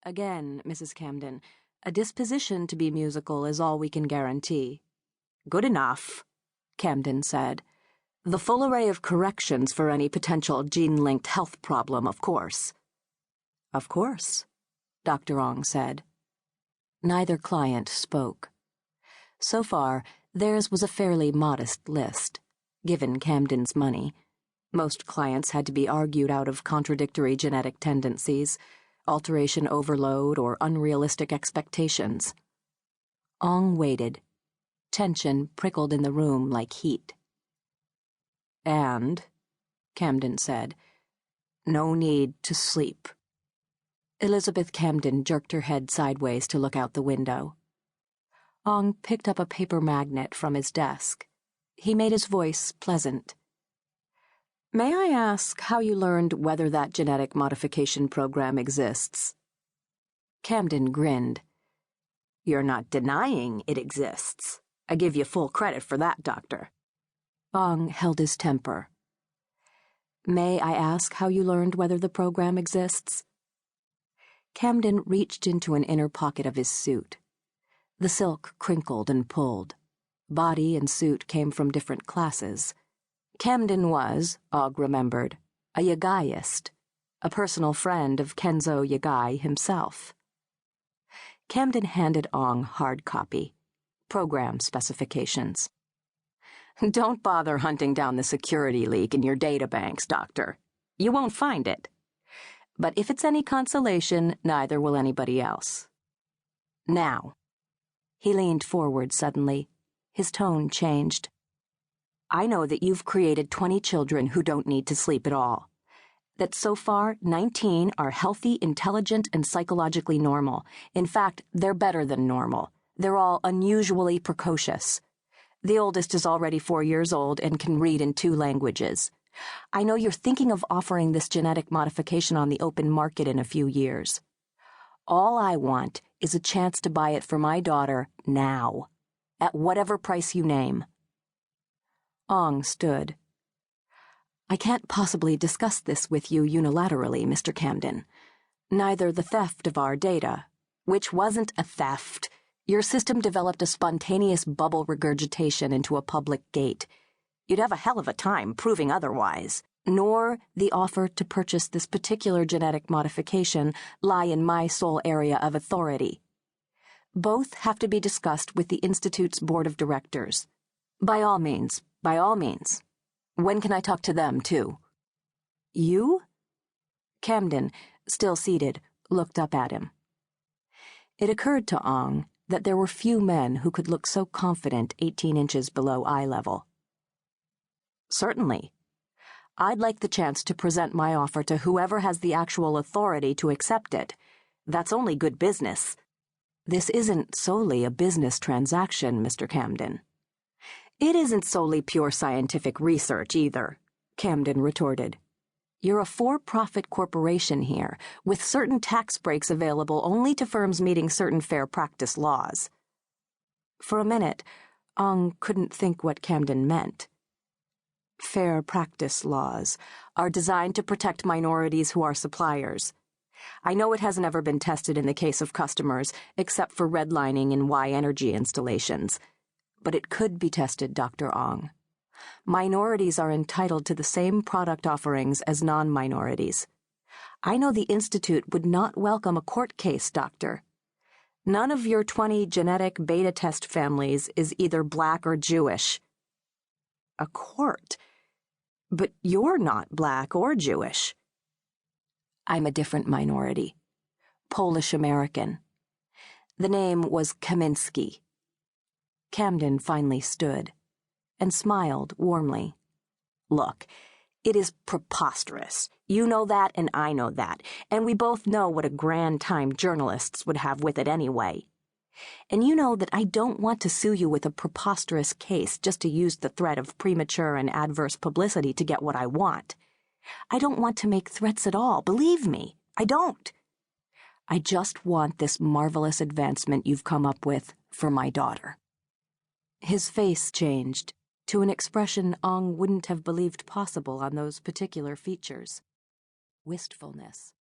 Again, Mrs. Camden, a disposition to be musical is all we can guarantee. Good enough, Camden said. The full array of corrections for any potential gene-linked health problem, of course. Of course, Dr. Ong said. Neither client spoke. So far, theirs was a fairly modest list, given Camden's money. Most clients had to be argued out of contradictory genetic tendencies, alteration overload, or unrealistic expectations. Ong waited. Tension prickled in the room like heat. And, Camden said, no need to sleep. Elizabeth Camden jerked her head sideways to look out the window. Ong picked up a paper magnet from his desk. He made his voice pleasant. May I ask how you learned whether that genetic modification program exists? Camden grinned. You're not denying it exists. I give you full credit for that, Doctor. Ong held his temper. May I ask how you learned whether the program exists? Camden reached into an inner pocket of his suit. The silk crinkled and pulled. Body and suit came from different classes. Camden was, Og remembered, a Yagaiist, a personal friend of Kenzo Yagai himself. Camden handed Ong hard copy, program specifications. Don't bother hunting down the security leak in your databanks, Doctor. You won't find it. But if it's any consolation, neither will anybody else. Now. He leaned forward suddenly. His tone changed. I know that you've created 20 children who don't need to sleep at all. That so far, 19 are healthy, intelligent, and psychologically normal. In fact, they're better than normal. They're all unusually precocious. The oldest is already 4 years old and can read in 2 languages. I know you're thinking of offering this genetic modification on the open market in a few years. All I want is a chance to buy it for my daughter now, at whatever price you name. Ong stood. I can't possibly discuss this with you unilaterally, Mr. Camden. Neither the theft of our data, which wasn't a theft. Your system developed a spontaneous bubble regurgitation into a public gate. You'd have a hell of a time proving otherwise. Nor the offer to purchase this particular genetic modification lie in my sole area of authority. Both have to be discussed with the Institute's board of directors. By all means, by all means. When can I talk to them, too? You? Camden, still seated, looked up at him. It occurred to Ong that there were few men who could look so confident 18 inches below eye level. Certainly. I'd like the chance to present my offer to whoever has the actual authority to accept it. That's only good business. This isn't solely a business transaction, Mr. Camden. It isn't solely pure scientific research, either, Camden retorted. You're a for-profit corporation here, with certain tax breaks available only to firms meeting certain fair practice laws. For a minute, Ong couldn't think what Camden meant. Fair practice laws are designed to protect minorities who are suppliers. I know it hasn't ever been tested in the case of customers, except for redlining in Y-energy installations. But it could be tested, Dr. Ong. Minorities are entitled to the same product offerings as non-minorities. I know the Institute would not welcome a court case, Doctor. None of your 20 genetic beta test families is either black or Jewish. A court? But you're not black or Jewish. I'm a different minority. Polish-American. The name was Kaminsky. Camden finally stood and smiled warmly. Look, it is preposterous. You know that and I know that, and we both know what a grand time journalists would have with it anyway. And you know that I don't want to sue you with a preposterous case just to use the threat of premature and adverse publicity to get what I want. I don't want to make threats at all, believe me, I don't. I just want this marvelous advancement you've come up with for my daughter. His face changed to an expression Ong wouldn't have believed possible on those particular features. Wistfulness.